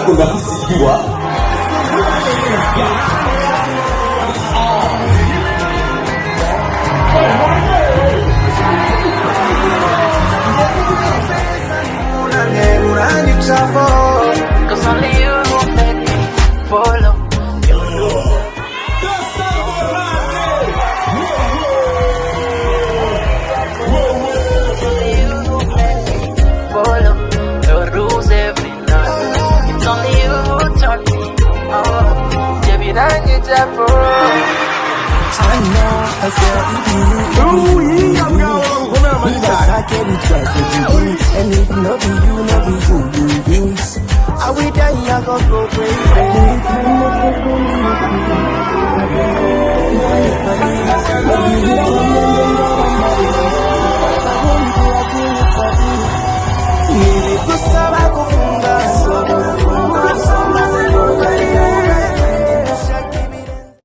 ntabwo ndafisigiwa Cause only you make me follow. It's only you who taught me. I know I said and if not be you, I will die, I go crazy.